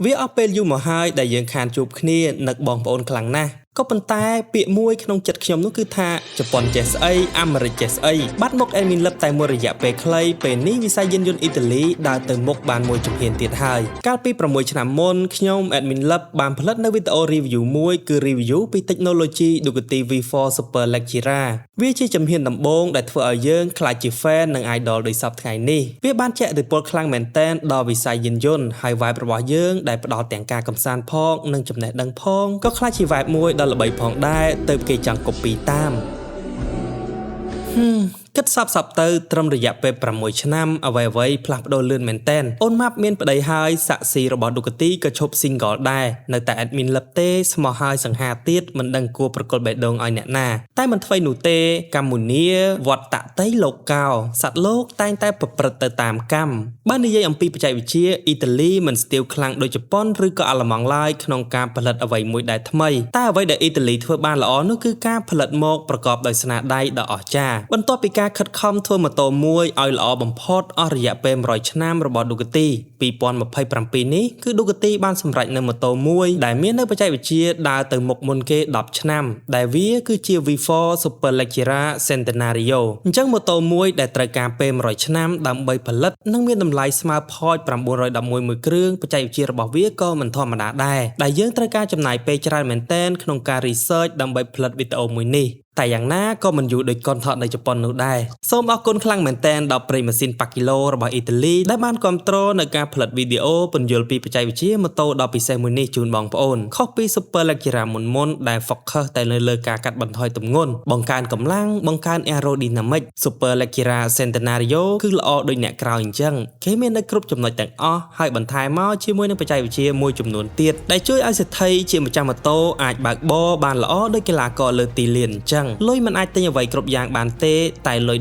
វាអស់ពេលយូរមកហើយដែលយើងខានជួបគ្នានឹកបងប្អូនខ្លាំងណាស់ក៏ប៉ុន្តែពាក្យមួយក្នុងចិត្តខ្ញុំនោះគឺថាជប៉ុនចេះស្អីអាមេរិកចេះស្អីបាត់មកអេមីនលឹបតែមួយរយៈពេលខ្លីពេលនេះវិស័យយានយន្តអ៊ីតាលីដើរទៅមុខបានមួយជំហានទៀតហើយកាលពី6ឆ្នាំមុនខ្ញុំអេមីនលឹបបានផលិតនៅវីដេអូ review មួយគឺ review ពី technology Ducati V4 Super Leggera វាជាជំហានដំបូងដែលធ្វើឲ្យយើងក្លាយជា fan និង idol ដោយសពថ្ងៃនេះវាបានជះឥទ្ធិពលខ្លាំងមែនទែនដល់វិស័យយានយន្តហើយ vibe របស់យើងដែលផ្ដល់ទាំងការកម្សាន្តផងនិងចំណេះដឹងផងក៏ក្លាយជា vibe មួយដ៏ល្បីផងដែរទៅគេចង់ copy តាមគិតសពទៅត្រឹមរយៈពេល6ឆ្នាំអ្វីផ្លាស់ប្ដូរលឿនមែនតែនអូនម៉ាប់មានប្តីហើយសាក់ស៊ីរបស់ Ducati ក៏ឈប់ single ដែរនៅតែ admin លឹបទេស្មោះហើយសង្ហាទៀតមិនដឹងគួរប្រកល់បេះដូងឲ្យអ្នកណាតែមិនថ្មីនោះទេកម្ពុជាវត្តតតីលោកកោសត្វលោកតែងតែប្រព្រឹត្តទៅតាមកម្មបើនិយាយអំពីបច្ចេកវិទ្យាអ៊ីតាលីមិនស្ទាវខ្លាំងដូចជប៉ុនឬក៏អាល្លឺម៉ង់ឡើយក្នុងការផលិតអ្វីមួយដែលថ្មីតែអ្វីដែលអ៊ីតាលីធ្វើបានល្អនោះគឺការផលិតមកប្រកបដោយស្នាដៃដ៏អស្ចារ្យបន្ទាប់ពីការខិតខំធ្វើម៉ូតូមួយឲ្យល្អបំផុតអស់រយៈពេល100ឆ្នាំរបស់ Ducati 2027នេះគឺ Ducati បានសម្រេចនៅម៉ូតូមួយដែលមាននៅបច្ចេកវិទ្យាដើរទៅមុខមុនគេ10ឆ្នាំដែលវាគឺជា V4 Super Leggera Centenario អញ្ចឹងម៉ូតូមួយដែលត្រូវការពេល100ឆ្នាំដើម្បីផលិតនិងមានតម្លៃស្មើ Porsche 911មួយគ្រឿងបច្ចេកវិទ្យារបស់វាក៏មិនធម្មតាដែរដែលយើងត្រូវការចំណាយពេលច្រើនមែនទែនក្នុងការ research ដើម្បីផលិតវីដេអូមួយនេះតែយ៉ាងណាក៏មិនយូរដូចកុនថតនៅជប៉ុននោះដែរសូមអរគុណខ្លាំងមែនទែនដល់ប្រិយម៉ាស៊ីនប៉ាគីឡូរបស់អ៊ីតាលីដែលបានគាំទ្រនៅការផលិតវីដេអូពន្យល់ពីបច្ចេកវិទ្យាម៉ូតូដ៏ពិសេសមួយនេះជូនបងប្អូនខុសពី Super Leggera មុនដែល focus តែលើការកាត់បន្ថយទម្ងន់បង្កើនកម្លាំងបង្កើន aerodynamic Super Leggera Centenario គឺល្អដូចអ្នកក្រោយអញ្ចឹងគេមាននៅគ្រប់ចំណុចទាំងអស់ហើយបន្ថែមមកជាមួយនឹងបច្ចេកវិទ្យាមួយចំនួនទៀតដែលជួយឲ្យសេដ្ឋីជាម្ចាស់ម៉ូតូអាចបើកបរបានល្អដូចកីឡាករលើទីលានអញ្ចឹងលុយមិនអាចទិញអ្វីគ្រប់យ៉ាងបានទេតែលុយ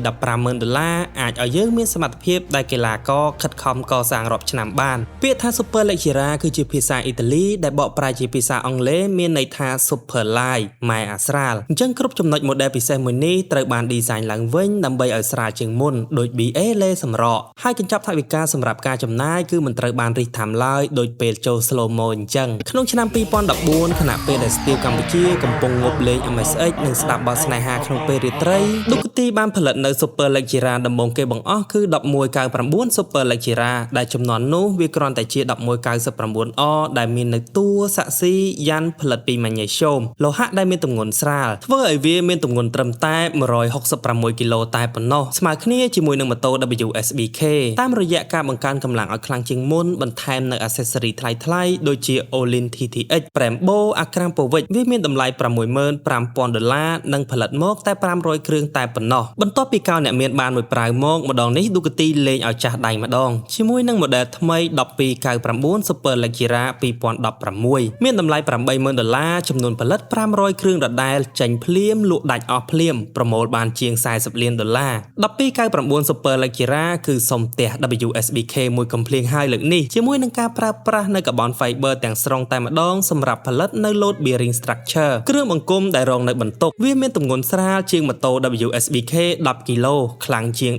$150,000អាចឲ្យយើងមានសមត្ថភាពដែលកីឡាករខិតខំកសាងរាប់ឆ្នាំបានពាក្យថា Super Leggera គឺជាភាសាអ៊ីតាលីដែលបកប្រែជាភាសាអង់គ្លេសមានន័យថា Super Light ម៉ែអាស្រាលអញ្ចឹងគ្រប់ចំណុច model ពិសេសមួយនេះត្រូវបាន design ឡើងវិញដើម្បីឲ្យស្រាលជាងមុនដូច BA លេសម្រកហើយកញ្ចប់ថវិកាសម្រាប់ការចំណាយគឺមិនត្រូវបានរិះថាំឡើយដូចពេលចូល slow mo អញ្ចឹងក្នុងឆ្នាំ2014ខណៈពេលដែលស្ទាវកម្ពុជាកំពុងងប់លេង MSX និងស្ដាប់បទស្នេហាក្នុងពេលរាត្រី Ducati បានផលិតនៅ Super Leggera ដំបូងគេបង្អស់គឺ1199 Super Leggera ដែលចំនួននោះវាគ្រាន់តែជា 1199 ដែលមាននៅតួសាក់ស៊ីយ៉ាន់ផលិតពីម៉ាញ៉េស្យូមលោហៈដែលមានទម្ងន់ស្រាលធ្វើឲ្យវាមានទម្ងន់ត្រឹមតែ166គីឡូតែប៉ុណ្ណោះស្មើគ្នាជាមួយនឹងម៉ូតូ WSBK តាមរយៈការបង្កើនកម្លាំងឲ្យខ្លាំងជាងមុនបន្ថែមនៅ accessory ថ្លៃៗដូចជា Olin TTX Brembo Akrapovic វាមានតម្លៃ$65,000និងផលិតមកតែ500គ្រឿងតែប៉ុណ្ណោះបន្ទាប់ពីកោអ្នកមានបានមួយប្រាវមកម្ដងនេះ Ducati លេងឲ្យចាស់ដៃម្ដងជាមួយនឹង model ថ្មី1299 Super Leggera 2016មានតម្លៃ$80,000ចំនួនផលិត500គ្រឿងដដែលចេញភ្លាមលក់ដាច់អស់ភ្លាមប្រមូលបានជាង$40 លាន1299 Super Leggera គឺសុំផ្ទះ WSBK មួយកំភ្លៀងហើយលើកនេះជាមួយនឹងការប្រើប្រាស់នៅកាបូន fiber ទាំងស្រុងតែម្ដងសម្រាប់ផលិតនៅ load bearing structure គ្រឿងបង្គុំដែលរងនៅបន្ទប់វាមានទម្ងន់ស្រាលជាងម៉ូតូ WSBK 10គីឡូខ្លាំងជាង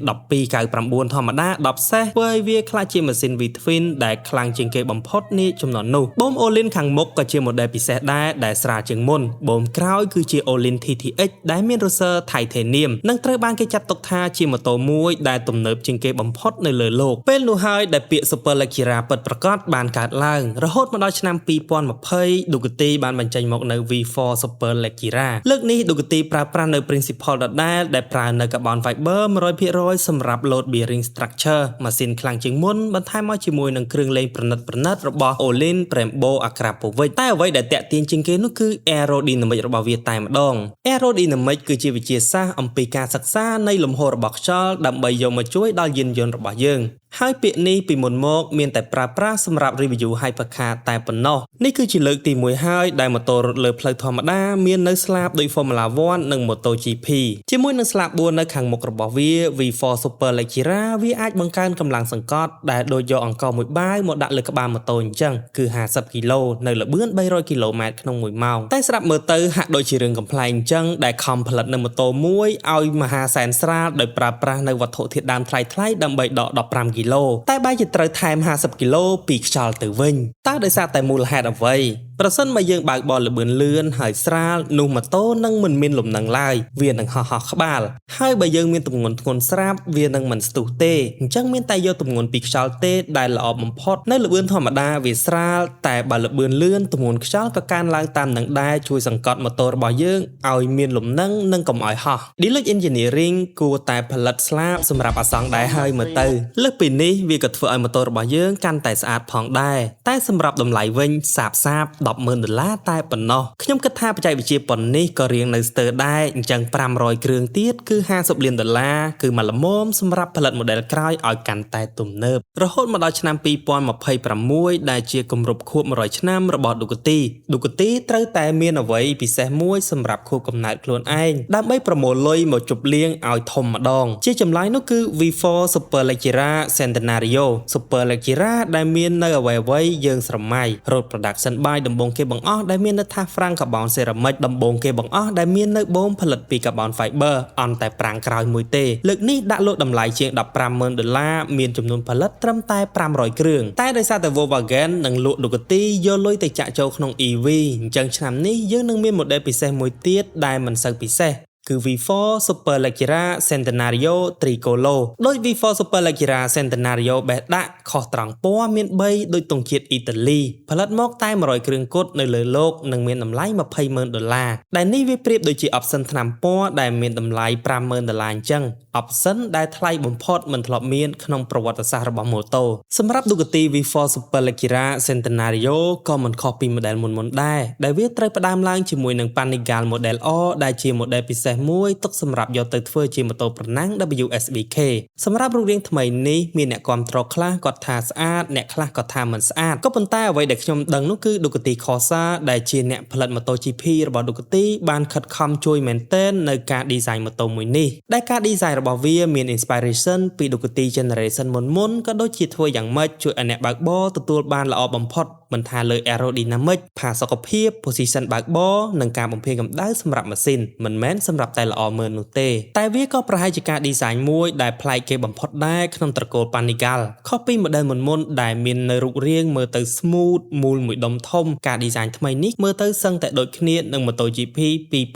1299ធម្មតា10សេសធ្វើឲ្យវាក្លាយជាម៉ាស៊ីន V-twin ដែលខ្លាំងជាងគេបំផុតនាចំនួននោះបូម Olin ខាងមុខក៏ជា model ពិសេសដែលស្រាលជាងមុនបូមក្រោយគឺជា Olin TTX ដែលមាន Roser Titanium និងត្រូវបានគេចាត់ទុកថាជាម៉ូតូមួយដែលទំនើបជាងគេបំផុតនៅលើលោកពេលនោះហើយដែលពាក្យ Super Leggera ពិតប្រាកដបានកើតឡើងរហូតមកដល់ឆ្នាំ2020 Ducati បានបញ្ចេញមកនៅ V4 Super Leggera លើកនេះ Ducati ប្រើប្រាស់នៅ principle ដដែលប្រើនៅកាបូន fiber 100% សម្រាប់ load bearing structure ម៉ាស៊ីនខ្លាំងជាងមុនបន្ថែមមកជាមួយនឹងគ្រឿងលេងប្រណិតរបស់ Olin Brembo Akrapovic តែអ្វីដែលតាក់ទាញជាងគេនោះគឺ aerodynamic របស់វាតែម្ដង aerodynamic គឺជាវិទ្យាសាស្ត្រអំពីការសិក្សានៃលំហូររបស់ខ្យល់ដើម្បីយកមកជួយដល់យានយន្តរបស់យើងហើយពាក្យនេះពីមុនមកមានតែប្រើប្រាស់សម្រាប់ review hypercar តែប៉ុណ្ណោះនេះគឺជាលើកទី1ហើយដែលម៉ូតូរត់លើផ្លូវធម្មតាមាននៅស្លាបដូច Formula 1 និង MotoGP ជាមួយនឹងស្លាប4នៅខាងមុខរបស់វា V4 Super Leggera វាអាចបង្កើនកម្លាំងសង្កត់ដែលដូចយកអង្ករមួយបាវមកដាក់លើក្បាលម៉ូតូអញ្ចឹងគឺ50គីឡូនៅល្បឿន300គីឡូម៉ែត្រក្នុង1ម៉ោងតែស្រាប់មើលទៅហាក់ដូចជារឿងកំ ប្លែងអញ្ចឹងដែលខំផលិតនៅម៉ូតូមួយឲ្យមហាសែនស្រាលដោយប្រើប្រាស់នៅវត្ថុធាតុដើមថ្លៃៗដើម្បីដក15គី គីឡូតែបែរជាត្រូវថែម50គីឡូពីខ្យល់ទៅវិញតើដោយសារតែមូលហេតុអ្វីប្រសិនបើយើងបើកបរលឿនលឿនហើយស្រាលនោះម៉ូតូនឹងមិនមានលំនឹងឡើយវានឹងហោះក្បាលហើយបើយើងមានទម្ងន់ធ្ងន់ស្រាប់វានឹងមិនស្ទុះទេអញ្ចឹងមានតែយកទម្ងន់ពីខ្យល់ទេដែលល្អបំផុតនៅលឿនធម្មតាវាស្រាលតែបើលឿនលឿនទម្ងន់ខ្យល់ក៏កើនឡើងតាមនឹងដែរជួយសង្កត់ម៉ូតូរបស់យើងឲ្យមានលំនឹងនិងកុំឲ្យហោះ Deluxe Engineering គួរតែផលិតស្លាបសម្រាប់អាសង្ខដែរហើយមើលទៅលើសពីនេះវាក៏ធ្វើឲ្យម៉ូតូរបស់យើងកាន់តែស្អាតផងដែរតែសម្រាប់តម្លៃវិញសាប$10,000តែប៉ុណ្ណោះខ្ញុំគិតថាបច្ចេកវិទ្យាប៉ុននេះក៏រៀងនៅស្ទើរដែរអញ្ចឹង500គ្រឿងទៀតគឺ$50 លានគឺមកល្មមសម្រាប់ផលិត model ក្រោយឲ្យកាន់តែទំនើបរហូតមកដល់ឆ្នាំ2026ដែលជាគម្រប់ខួប100ឆ្នាំរបស់ Ducati ត្រូវតែមានអ្វីពិសេសមួយសម្រាប់ខួបកំណើតខ្លួនឯងដើម្បីប្រមូលលុយមកជប់លៀងឲ្យធំម្ដងជាចម្លើយនោះគឺ V4 Superleggera Centenario Superleggera ដែលមាននៅអ្វីៗយើងស្រមៃ Road Production by ដំបូងគេបង្អស់ដែលមាននៅថា Frank Carbon Ceramic ដំបូងគេបង្អស់ដែលមាននៅបូមផលិតពី Carbon Fiber អន់តែប្រាំងក្រោយមួយទេលើកនេះដាក់លក់តម្លៃជាង$15,000មានចំនួនផលិតត្រឹមតែ500គ្រឿងតែដោយសារតែ Volkswagen និងលក់ Ducati យកលុយទៅចាក់ចូលក្នុង EV អញ្ចឹងឆ្នាំនេះយើងនឹងមាន model ពិសេសមួយទៀតដែលមិនសូវពិសេសគឺ V4 Superleggera Centenario Tricolor ដោយ V4 Superleggera Centenario បេះដាក់ខុសត្រង់ពណ៌មាន3ដូចទង់ជាតិអ៊ីតាលីផលិតមកតែ100គ្រឿងគត់នៅលើលោកនិងមានតម្លៃ$20,000ដែលនេះវាប្រៀបដូចជា option ថ្នាំពណ៌ដែលមានតម្លៃ$50,000អញ្ចឹង option ដែលថ្លៃបំផុតមិនធ្លាប់មានក្នុងប្រវត្តិសាស្ត្ររបស់ម៉ូតូសម្រាប់ Ducati V4 Superleggera Centenario ក៏មិនខុសពី model មុនដែរដែលវាត្រូវផ្ដើមឡើងជាមួយនឹង Panigale Model R ដែលជា model ពិសេសមួយទុកសម្រាប់យកទៅធ្វើជាម៉ូតូប្រណាំង WSBK សម្រាប់រូបរាងថ្មីនេះមានអ្នកគាំទ្រខ្លះគាត់ថាស្អាតអ្នកខ្លះក៏ថាមិនស្អាតក៏ប៉ុន្តែអ្វីដែលខ្ញុំដឹងនោះគឺ Ducati Corsa ដែលជាអ្នកផលិតម៉ូតូ GP របស់ Ducati បានខិតខំជួយមែនទែននៅការ design ម៉ូតូមួយនេះដែលការ design របស់វាមាន inspiration ពី Ducati Generation មុនក៏ដូចជាធ្វើយ៉ាងម៉េចជួយឲ្យអ្នកបើកបរទទួលបានល្អបំផុតមិនថាលើ aerodynamic ផាសុកភាព position បើកបរនិងការបំភាយកម្ដៅសម្រាប់ម៉ាស៊ីនមិនមែនសម្រាប់តែល្អមើលនោះទេតែវាក៏ប្រហែលជាការ design មួយដែលប្លែកគេបំផុតដែរក្នុងត្រកូល Panigale ខុសពី model មុនដែលមាននៅរូបរាងមើលទៅ smooth មូលមួយដុំធំការ design ថ្មីនេះមើលទៅសឹងតែដូចគ្នានឹង MotoGP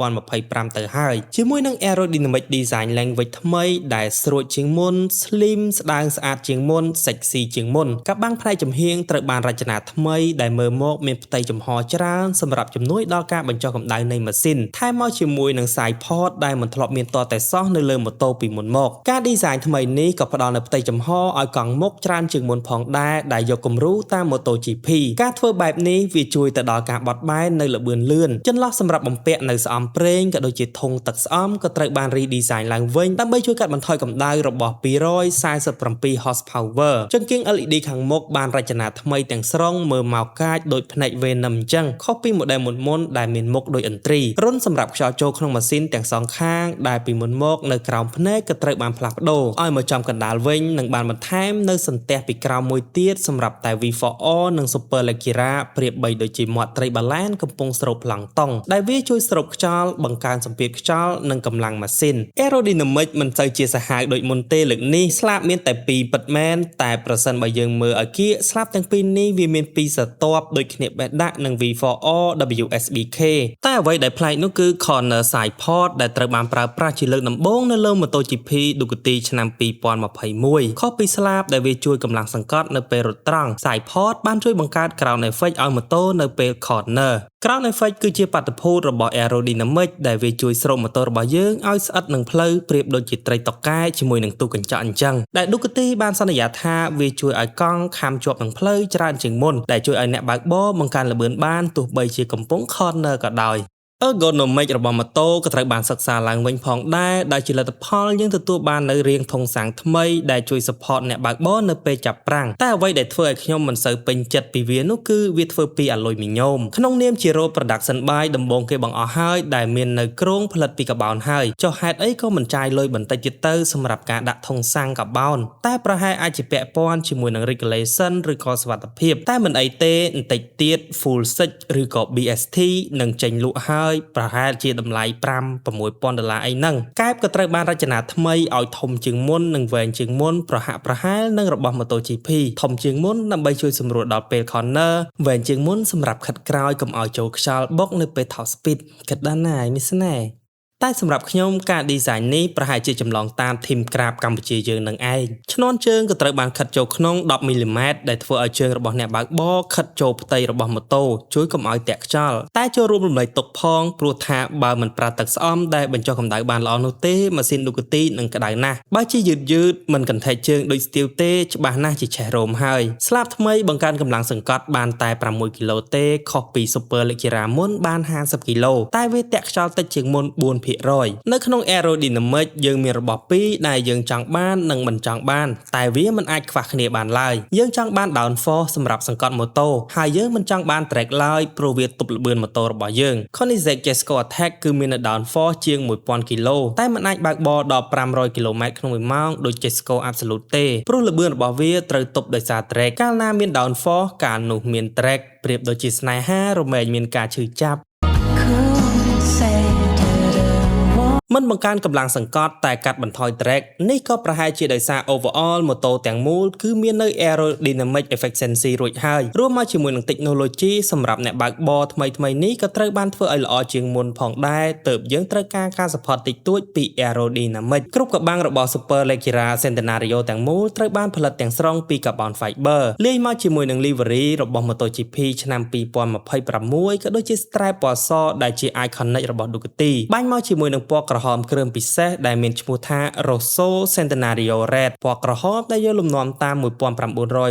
2025ទៅហើយជាមួយនឹង aerodynamic design language ថ្មីដែលស្រួចជាងមុន slim ស្ដើងស្អាតជាងមុន sexy ជាងមុនកាបាំងផ្នែកចំហៀងត្រូវបានរចនាថ្មីដែលមើលមកមានផ្ទៃចំហច្រើនសម្រាប់ជំនួយដល់ការបញ្ចុះកម្ដៅនៃម៉ាស៊ីនថែមមកជាមួយនឹង side pod ដែលមិនធ្លាប់មានតតែសោះនៅលើម៉ូតូពីមុនមកការ design ថ្មីនេះក៏ផ្ដល់នូវផ្ទៃចំហឲ្យកង់មុខច្រើនជាងមុនផងដែរដែលយកគំរូតាម MotoGP ការធ្វើបែបនេះវាជួយទៅដល់ការបត់បែននៅល្បឿនលឿនចន្លោះសម្រាប់បំពាក់នៅស្អំប្រេងក៏ដូចជាធុងទឹកស្អំក៏ត្រូវបាន redesign ឡើងវិញដើម្បីជួយកាត់បន្ថយកម្ដៅរបស់247 horsepower ចង្គៀង LED ខាងមុខបានរចនាថ្មីទាំងស្រុងមើលមកកាចដូចភ្នែក Venom អញ្ចឹងខុសពី model មុនដែលមានមុខដូចឥន្ទ្រីរុនសម្រាប់ខ្យល់ចូលក្នុងម៉ាស៊ីនទាំងសងខាងដែលពីមុនមកនៅក្រោមភ្នែកក៏ត្រូវបានផ្លាស់ប្ដូរឲ្យមកចំកណ្ដាលវិញនិងបានបន្ថែមនៅសន្ទះពីក្រោមមួយទៀតសម្រាប់តែ V4R និង Superleggera ប្រៀបបីដូចជាមាត់ត្រីបាឡែនកំពុងស្រូបប្លង់តុងដែលវាជួយស្រូបខ្យល់បង្កើនសម្ពាធខ្យល់និងកម្លាំងម៉ាស៊ីន Aerodynamic មិនសូវជាសាហាវដូចមុនទេលើកនេះស្លាបមានតែ2ពិតមែនតែប្រសិនបើយើងមើលឲ្យគៀកស្លាបទាំងពីរនេះវាមាន2ស្រទាប់ដូចគ្នាបេះដាក់នឹង V4R WSBK តែអ្វីដែលប្លែកនោះគឺ corner side pod ដែលត្រូវបានប្រើប្រាស់ជាលើកដំបូងនៅលើ MotoGP Ducati ឆ្នាំ2021ខុសពីស្លាបដែលវាជួយកម្លាំងសង្កត់នៅពេលរត់ត្រង់ side pod បានជួយបង្កើត ground effect ឲ្យម៉ូតូនៅពេល corner ground effect គឺជាបាតុភូតរបស់ aerodynamic ដែលវាជួយស្រូបម៉ូតូរបស់យើងឲ្យស្អិតនឹងផ្លូវប្រៀបដូចជាត្រីតុកែជាមួយនឹងទូកញ្ចក់អញ្ចឹងដែល Ducati បានសន្យាថាវាជួយឲ្យកង់ខាំជាប់នឹងផ្លូវច្រើនជាងមុនដែលជួយឲ្យអ្នកបើកបរបង្កើនល្បឿនបានទោះបីជាកំពុង corner ក៏ដោយ Ergonomic របស់ម៉ូតូក៏ត្រូវបានសិក្សាឡើងវិញផងដែរដែលជាលទ្ធផលយើងទទួលបាននៅរាងធុងសាំងថ្មីដែលជួយ support អ្នកបើកបរនៅពេលចាប់ប្រាំងតែអ្វីដែលធ្វើឲ្យខ្ញុំមិនសូវពេញចិត្តពីវានោះគឺវាធ្វើពីអាលុយមីញ៉ូមក្នុងនាមជា Road Production by ដំបូងគេបង្អស់ហើយដែលមាននៅគ្រោងផលិតពីកាបូនហើយចុះហេតុអីក៏មិនចាយលុយបន្តិចទៀតទៅសម្រាប់ការដាក់ធុងសាំងកាបូនតែប្រហែលអាចជាពាក់ព័ន្ធជាមួយនឹង regulation ឬក៏សុវត្ថិភាពតែមិនអីទេបន្តិចទៀត full 6ឬក៏ BST នឹងចេញលក់ហើយ ហើយប្រហែលជាតម្លៃ$5-6,000អីហ្នឹងកែបក៏ត្រូវបានរចនាថ្មីឲ្យធំជាងមុននិងវែងជាងមុនប្រហាក់ប្រហែលនឹងរបស់ MotoGP ធំជាងមុនដើម្បីជួយសម្រួលដល់ពេល corner វែងជាងមុនសម្រាប់ខិតក្រោយកុំឲ្យចូលខ្យល់បុកនៅពេល top speed គិតដល់ណាយមីស្នេហ៍តែសម្រាប់ខ្ញុំការ design នេះប្រហែលជាចម្លងតាម team ក្រាបកម្ពុជាយើងនឹងឯងឈ្នាន់ជើងក៏ត្រូវបានខិតចូលក្នុង10 មីលីម៉ែត្រដែលធ្វើឲ្យជើងរបស់អ្នកបើកបរខិតចូលផ្ទៃរបស់ម៉ូតូជួយកុំឲ្យតាក់ខ្យល់តែចូលរួមរំលែកទុកផងព្រោះថាបើមិនប្រើទឹកស្អំដែលបញ្ចុះកម្ដៅបានល្អនោះទេម៉ាស៊ីនឌូកាទីនឹងក្ដៅណាស់បើជាយឺតមិនកន្ថែកជើងដូចស្ទៀវទេច្បាស់ណាស់ជាឆេះរោមហើយស្លាបថ្មីបង្កើនកម្លាំងសង្កត់បានតែ6គីឡូទេខុសពី Super Leggera មុនបាន50គីឡូតែវាតាក់ខ្យល់តិចជាងមុន 4% នៅក្នុង Aerodynamic យើងមានរបស់ពីរដែលយើងចង់បាននិងមិនចង់បានតែវាមិនអាចខ្វះគ្នាបានឡើយយើងចង់បាន downforce សម្រាប់សង្កត់ម៉ូតូហើយយើងមិនចង់បាន drag ឡើយព្រោះវាទប់ល្បឿនម៉ូតូរបស់យើង Koenigsegg Jesko Attack គឺមាន downforce ជាង 1000 គីឡូតែមិនអាចបើកបរដល់500គីឡូម៉ែត្រក្នុង1ម៉ោងដូច Jesko Absolute ទេព្រោះល្បឿនរបស់វាត្រូវទប់ដោយសារ drag កាលណាមាន downforce កាលនោះមាន drag ប្រៀបដូចជាស្នេហារមែងមានការឈឺចាប់មិនបង្កើនកម្លាំងសង្កត់តែកាត់បន្ថយ drag នេះក៏ប្រហែលជាដោយសារ overall ម៉ូតូទាំងមូលគឺមាននៅ aerodynamic efficiency រួចហើយរួមមកជាមួយនឹង technology សម្រាប់អ្នកបើកបរថ្មីនេះក៏ត្រូវបានធ្វើឲ្យល្អជាងមុនផងដែរទើបយើងត្រូវការ support តិចតួចពី aerodynamic គ្រប់កបាំងរបស់ Super Leggera Centenario ទាំងមូលត្រូវបានផលិតទាំងស្រុងពី carbon fiber លាយមកជាមួយនឹង livery របស់ MotoGP ឆ្នាំ2026ក៏ដូចជា stripe ពណ៌សដែលជា iconic របស់ Ducati បាញ់មកជាមួយនឹងពណ៌ក្រហមគ្រឿងពិសេសដែលមានឈ្មោះថា Rosso Centenario Red ពណ៌ក្រហមដែលយកលំនាំតាម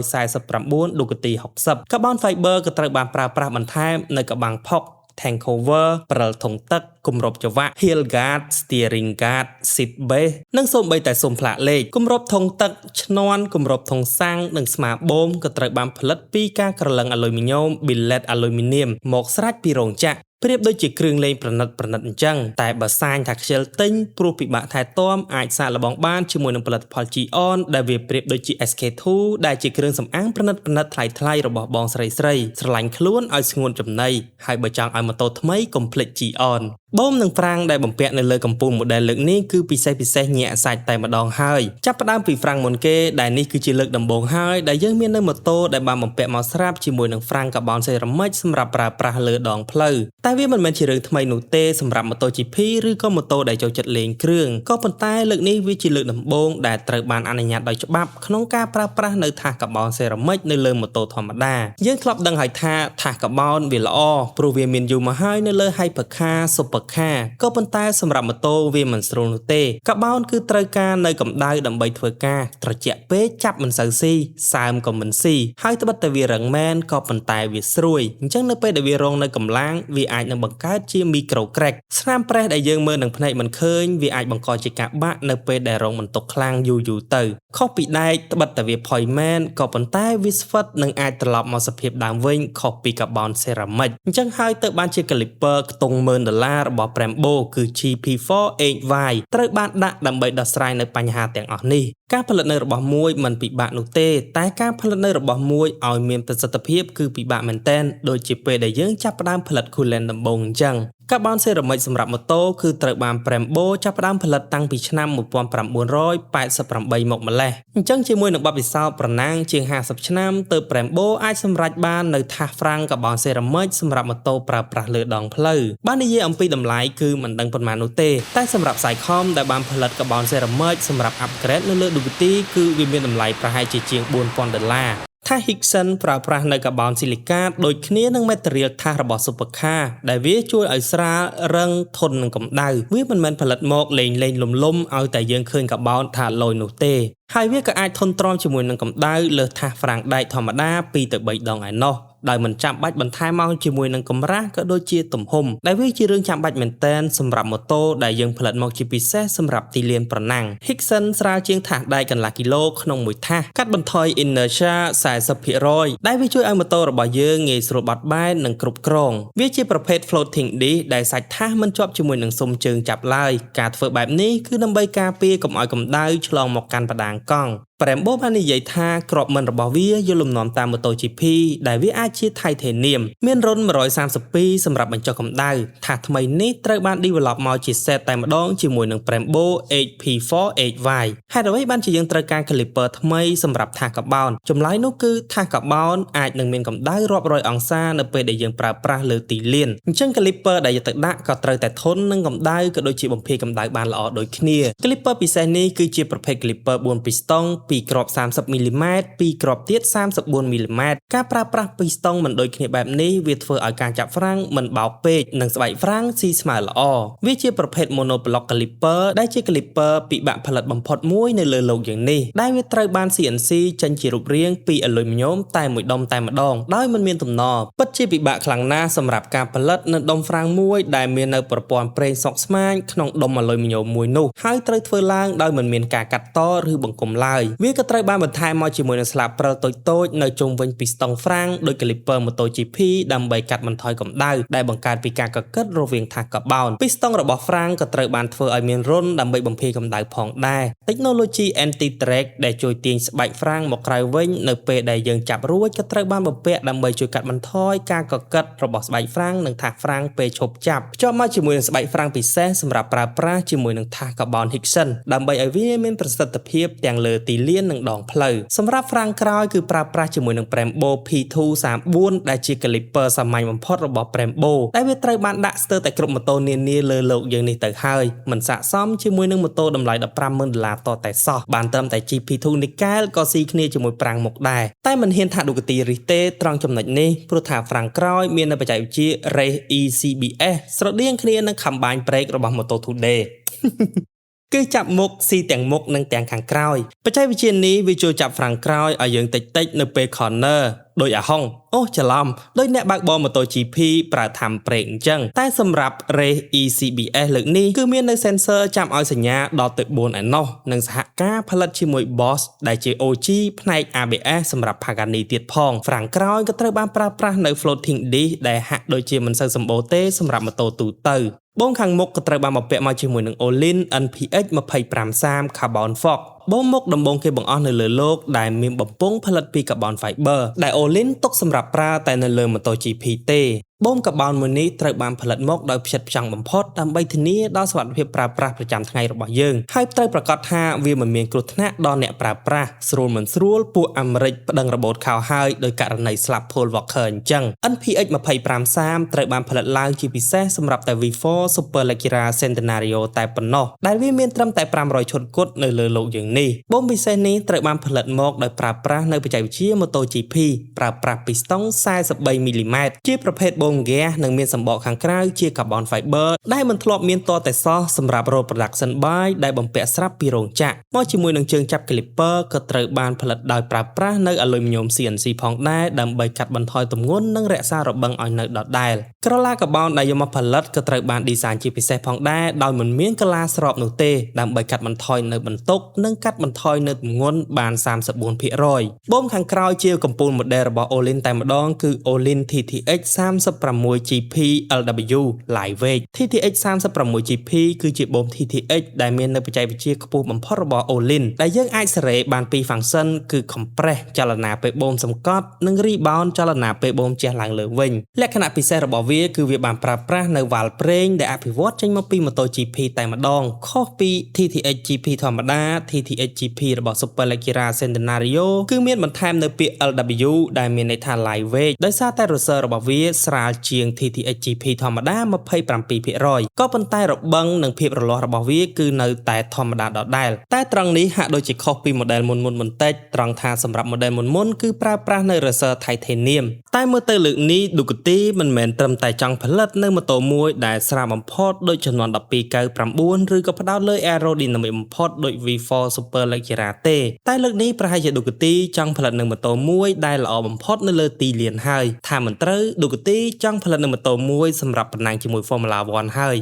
1949 Ducati 60 Carbon Fiber ក៏ត្រូវបានប្រើប្រាស់បន្ថែមនៅកបាំងផុក tank cover ព្រិលធុងទឹកគម្របចង្វាក់ heel guard steering guard seat base និងសូម្បីតែស៊ុមផ្លាកលេខគម្របធុងទឹកឈ្នាន់គម្របធុងសាំងនិងស្មាបូមក៏ត្រូវបានផលិតពីការក្រឡឹងអាលុយមីញ៉ូម billet aluminium មកស្រាច់ពីរោងចក្រប្រៀបដូចជាគ្រឿងលេងប្រណិតអញ្ចឹងតែបើសាញថាខ្ជិលទិញព្រោះពិបាកថែទាំអាចសាកល្បងបានជាមួយនឹងផលិតផល G-On ដែលវាប្រៀបដូចជា SK2 ដែលជាគ្រឿងសម្អាងប្រណិតថ្លៃរបស់បងស្រីស្រឡាញ់ខ្លួនឲ្យស្ងួនចំណីហើយបើចង់ឲ្យម៉ូតូថ្មីកុំភ្លេច G-On បូមនិងប្រាំងដែលបំពាក់នៅលើកំពូល model លើកនេះគឺពិសេសញាក់សាច់តែម្ដងហើយចាប់ផ្ដើមពីហ្វ្រាំងមុនគេដែលនេះគឺជាលើកដំបូងហើយដែលយើងមាននៅម៉ូតូដែលបានបំពាក់មកស្រាប់ជាមួយនឹងហ្វ្រាំងកាបូនសេរ៉ាមិចសម្រាប់ប្រើប្រាស់លើដងផ្លូវតែវាមិនមែនជារឿងថ្មីនោះទេសម្រាប់ MotoGP ឬក៏ម៉ូតូដែលចូលចិត្តលេងគ្រឿងក៏ប៉ុន្តែលើកនេះវាជាលើកដំបូងដែលត្រូវបានអនុញ្ញាតដោយច្បាប់ក្នុងការប្រើប្រាស់នៅថាសកាបូនសេរ៉ាមិចនៅលើម៉ូតូធម្មតាយើងធ្លាប់ដឹងហើយថាថាសកាបូនវាល្អព្រោះវាមានយូរមកហើយនៅលើ Hypercar Supercar ក៏ប៉ុន្តែសម្រាប់ម៉ូតូវាមិនស្រួលនោះទេកាបូនគឺត្រូវការនៅកម្ដៅដើម្បីធ្វើការត្រជាក់ពេកចាប់មិនសូវស៊ីសើមក៏មិនស៊ីហើយត្បិតតែវារឹងមែនក៏ប៉ុន្តែវាស្រួយអញ្ចឹងនៅពេលដែលវារងនៅកម្លាំងវាអាចនឹងបង្កើតជា micro crack ស្នាមប្រេះដែលយើងមើលនឹងភ្នែកមិនឃើញវាអាចបង្កជាការបាក់នៅពេលដែលរងបន្ទុកខ្លាំងយូរទៅខុសពីដែកត្បិតតែវាផុយមែនក៏ប៉ុន្តែវាស្វិតនឹងអាចត្រឡប់មកសភាពដើមវិញខុសពីកាបូនសេរ៉ាមិចអញ្ចឹងហើយទៅបានជា caliper ខ្ទង់$10,000របស់ Brembo គឺ GP4HY ត្រូវបានដាក់ដើម្បីដោះស្រាយនៅបញ្ហាទាំងអស់នេះការផលិតនៅរបស់មួយមិនពិបាកនោះទេតែការផលិតនៅរបស់មួយឲ្យមានប្រសិទ្ធភាពគឺពិបាកមែនទែនដូចជាពេលដែលយើងចាប់ផ្ដើមផលិត coolant ដំបូងអញ្ចឹងកាបូនសេរ៉ាមិចសម្រាប់ម៉ូតូគឺត្រូវបាន Brembo ចាប់ផ្ដើមផលិតតាំងពីឆ្នាំ1988មកម្លេះអញ្ចឹងជាមួយនឹងបទពិសោធន៍ប្រណាំងជាង50ឆ្នាំទើប Brembo អាចសម្រេចបាននៅថាសហ្វ្រាំងកាបូនសេរ៉ាមិចសម្រាប់ម៉ូតូប្រើប្រាស់លើដងផ្លូវបាននិយាយអំពីតម្លៃគឺមិនដឹងប៉ុន្មាននោះទេតែសម្រាប់ Saicom ដែលបានផលិតកាបូនសេរ៉ាមិចសម្រាប់ upgrade នៅលើ Ducati គឺវាមានតម្លៃប្រហែលជាង$4,000ថា Hixon ប្រើប្រាស់នៅកាបូនស៊ីលីកាតដូចគ្នានឹង material ថាសរបស់ Supercar ដែលវាជួយឲ្យស្រាលរឹងធន់នឹងកម្ដៅវាមិនមែនផលិតមកលេងលំឲ្យតែយើងឃើញកាបូនថាលយនោះទេហើយវាក៏អាចធន់ទ្រាំជាមួយនឹងកម្ដៅលើថាសហ្វ្រាំងដែកធម្មតា 2 ទៅ 3 ដងឯណោះដោយមិនចាំបាច់បន្ថែមមកជាមួយនឹងកម្រាស់ក៏ដូចជាទំហំដែលវាជារឿងចាំបាច់មែនទែនសម្រាប់ម៉ូតូដែលយើងផលិតមកជាពិសេសសម្រាប់ទីលានប្រណាំង Hixon ស្រាលជាងថាសដែកកន្លះគីឡូក្នុងមួយថាសកាត់បន្ថយ inertia 40% ដែលវាជួយឲ្យម៉ូតូរបស់យើងងាយស្រួលបត់បែននិងគ្រប់គ្រងវាជាប្រភេទ floating disc ដែលសាច់ថាសមិនជាប់ជាមួយនឹងស៊ុមជើងចាប់ឡើយការធ្វើបែបនេះគឺដើម្បីការពារកុំឲ្យកម្ដៅឆ្លងមកកាន់ប៉ដាងកង់ Brembo បាននិយាយថាក្របមិនរបស់វាយល់លំនាំតាម MotoGP ដែលវាអាចជា Titanium មានរុន132សម្រាប់បញ្ចុះកម្ដៅថាថ្មីនេះត្រូវបាន develop មកជា set តែម្ដងជាមួយនឹង Brembo HP48Y ហេតុអ្វីបានជាយើងត្រូវការ caliper ថ្មីសម្រាប់ថាសកាបោនចម្លើយនោះគឺថាសកាបោនអាចនឹងមានកម្ដៅរាប់រយអង្សានៅពេលដែលយើងប្រើប្រាស់លើទីលានអញ្ចឹង caliper ដែលយកទៅដាក់ក៏ត្រូវតែធន់នឹងកម្ដៅក៏ដូចជាបំភាយកម្ដៅបានល្អដូចគ្នា caliper ពិសេសនេះគឺជាប្រភេទ caliper 4 piston 2គ្រាប់ 30 មីលីម៉ែត្រ 2គ្រាប់ទៀត 34 មីលីម៉ែត្រ ការប្រើប្រាស់ពីស្តុងមិនដូចគ្នាបែបនេះវាធ្វើឲ្យការចាប់ហ្វ្រាំងមិនបោកពេកនិងស្បែកហ្វ្រាំងស៊ីស្មើល្អវាជាប្រភេទ monoblock caliper ដែលជា caliper ពិបាកផលិតបំផុតមួយនៅលើលោកយ៉ាងនេះដែលវាត្រូវបាន CNC ចេញជារូបរាងពីអាលុយមីញ៉ូមតែមួយដុំតែម្ដងដោយមិនមានទំនប់ពិតជាពិបាកខ្លាំងណាស់សម្រាប់ការផលិតនៅដុំហ្វ្រាំងមួយដែលមាននៅប្រព័ន្ធប្រេងសុកស្មាញក្នុងដុំអាលុយមីញ៉ូមមួយនោះហើយត្រូវធ្វើឡើងដោយមិនមានការកាត់តឬបង្គុំឡើយវាក៏ត្រូវបានបន្ថែមមកជាមួយនឹងស្លាបព្រិលតូចៗនៅជុំវិញពីស្តុងហ្វ្រាំងដោយ caliper MotoGP ដើម្បីកាត់បន្ថយកម្ដៅដែលបង្កើតពីការកកិតរវាងថាសកាបោនពីស្តុងរបស់ហ្វ្រាំងក៏ត្រូវបានធ្វើឲ្យមានរុនដើម្បីបំភាយកម្ដៅផងដែរ Technology Anti-Drag ដែលជួយទាញស្បែកហ្វ្រាំងមកក្រៅវិញនៅពេលដែលយើងចាប់រួចក៏ត្រូវបានបំពាក់ដើម្បីជួយកាត់បន្ថយការកកិតរបស់ស្បែកហ្វ្រាំងនិងថាសហ្វ្រាំងពេលឈប់ចាប់ភ្ជាប់មកជាមួយនឹងស្បែកហ្វ្រាំងពិសេសសម្រាប់ប្រើប្រាស់ជាមួយនឹងថាសកាបោន Hickson ដើម្បីឲ្យវាមានប្រសិទ្ធភាពទាំងលើទីលាននិងដងផ្លូវសម្រាប់ហ្វ្រាំងក្រោយគឺប្រើប្រាស់ជាមួយនឹង Brembo P234 ដែលជា caliper សាមញ្ញបំផុតរបស់ Brembo ដែលវាត្រូវបានដាក់ស្ទើរតែគ្រប់ម៉ូតូនានាលើលោកយើងនេះទៅហើយមិនស័ក្តិសមជាមួយនឹងម៉ូតូតម្លៃ$150,000តតែសោះបានត្រឹមតែ GP2 Nickel ក៏ស៊ីគ្នាជាមួយប្រាំងមុខដែរតែមិនហ៊ានថា Ducati រិះទេត្រង់ចំណុចនេះព្រោះថាហ្វ្រាំងក្រោយមាននៅបច្ចេកវិទ្យា Race ECBS ស្រដៀងគ្នានឹង combine brake របស់ Moto2 Day គឺចាប់មុខស៊ីទាំងមុខនិងទាំងខាងក្រោយបច្ចេកវិទ្យានេះវាជួយចាប់ហ្វ្រាំងក្រោយឲ្យយើងតិចៗនៅពេល corner ដោយអាហុងអូច្រឡំដោយអ្នកបើកបរ MotoGP ប្រើថាំប្រេកអញ្ចឹងតែសម្រាប់ Race ECBS លើកនេះគឺមាននៅ sensor ចាំឲ្យសញ្ញាដល់ទៅ4ឯណោះនិងសហការផលិតជាមួយ Bosch ដែលជា OG ផ្នែក ABS សម្រាប់ Pagani ទៀតផងហ្វ្រាំងក្រោយក៏ត្រូវបានប្រើប្រាស់នៅ floating disc ដែលហាក់ដូចជាមិនសូវសម្បូរទេសម្រាប់ម៉ូតូទូទៅបងខាងមុខក៏ត្រូវបានបំពាក់មកជាមួយនឹង Olin NPX 2530 Carbon Fork បងមុខដំបូងគេបង្អស់នៅលើលោកដែលមានបំពង់ផលិតពី Carbon Fiber ដែល Olin ទុកសម្រាប់ប្រើតែនៅលើ MotoGP ទេបូមកាបូនមួយនេះត្រូវបានផលិតមកដោយផ្ចិតផ្ចង់បំផុតដើម្បីធានាដល់សុវត្ថិភាពប្រើប្រាស់ប្រចាំថ្ងៃរបស់យើងហើយត្រូវប្រាកដថាវាមិនមានគ្រោះថ្នាក់ដល់អ្នកប្រើប្រាស់ស្រួលមិនស្រួលពួកអាមេរិកប្តឹងរបូតខោហើយដោយករណីស្លាប់ Paul Walker អញ្ចឹង NPX 2530ត្រូវបានផលិតឡើងជាពិសេសសម្រាប់តែ V4 Superleggera Centenario តែប៉ុណ្ណោះដែលវាមានត្រឹមតែ500ឈុតគត់នៅលើលោកយើងនេះបូមពិសេសនេះត្រូវបានផលិតមកដោយប្រើប្រាស់នៅបច្ចេកវិទ្យា MotoGP ប្រើប្រាស់ពីស្តុង43មីលីម៉ែត្រជាប្រភេទបូមហ្គាសនិងមានសម្បកខាងក្រៅជា Carbon Fiber ដែលមិនធ្លាប់មានតតែសោះសម្រាប់ Road Production Bike ដែលបំពាក់ស្រាប់ពីរោងចក្រមកជាមួយនឹងជើងចាប់ Caliper ក៏ត្រូវបានផលិតដោយប្រើប្រាស់នៅ Aluminum CNC ផងដែរដើម្បីកាត់បន្ថយទម្ងន់និងរក្សាររឹងឲ្យនៅដដែលក្រឡាកាបូនដែលយកមកផលិតក៏ត្រូវបាន design ជាពិសេសផងដែរដោយមិនមានកឡាស្របនោះទេដើម្បីកាត់បន្ថយនៅបន្ទុកនិងកាត់បន្ថយនៅទម្ងន់បាន 34% បូមខាងក្រោយជាកំពូល model របស់ Olin តែម្ដងគឺ Olin TTX 36GP LW Lightweight TTX 36GP គឺជាបូម TTX ដែលមាននៅបច្ចេកវិទ្យាខ្ពស់បំផុតរបស់ Olin ដែលយើងអាចសេរីបានពីរ function គឺ compress ចលនាពេលបូមសង្កត់និង rebound ចលនាពេលបូមជះឡើងលើវិញលក្ខណៈពិសេសរបស់វាគឺវាបានប្រើប្រាស់នៅវ៉ាល់ប្រេងដែលអភិវឌ្ឍចេញមកពី MotoGP តែម្ដងខុសពី TTX GP ធម្មតា TTX GP របស់ Superleggera Centenario គឺមានបន្ថែមនៅពាក្យ LW ដែលមានន័យថា lightweight ដោយសារតែ rotor របស់វាស្រាលជាង TTX GP ធម្មតា 27% ក៏ប៉ុន្តែរបឹងនិងភាពរលាស់របស់វាគឺនៅតែធម្មតាដដែលតែត្រង់នេះហាក់ដូចជាខុសពី model មុនៗបន្តិចត្រង់ថាសម្រាប់ model មុនៗគឺប្រើប្រាស់នៅ rotor Titanium តែមើលទៅលើកនេះ Ducati មិនមែនត្រឹមតែចង់ផលិតនៅម៉ូតូមួយដែលស្រាលបំផុតដូចចំនួន1299ឬក៏ផ្ដោតលើ aerodynamic បំផុតដូច V4 Superleggera ទេតែលើកនេះប្រហែលជា Ducati ចង់ផលិតនៅម៉ូតូមួយដែលល្អបំផុតនៅលើទីលានហើយថាមិនត្រូវ Ducati ចង់ផលិតនៅម៉ូតូមួយសម្រាប់ប្រណាំងជាមួយ Formula 1 ហើយ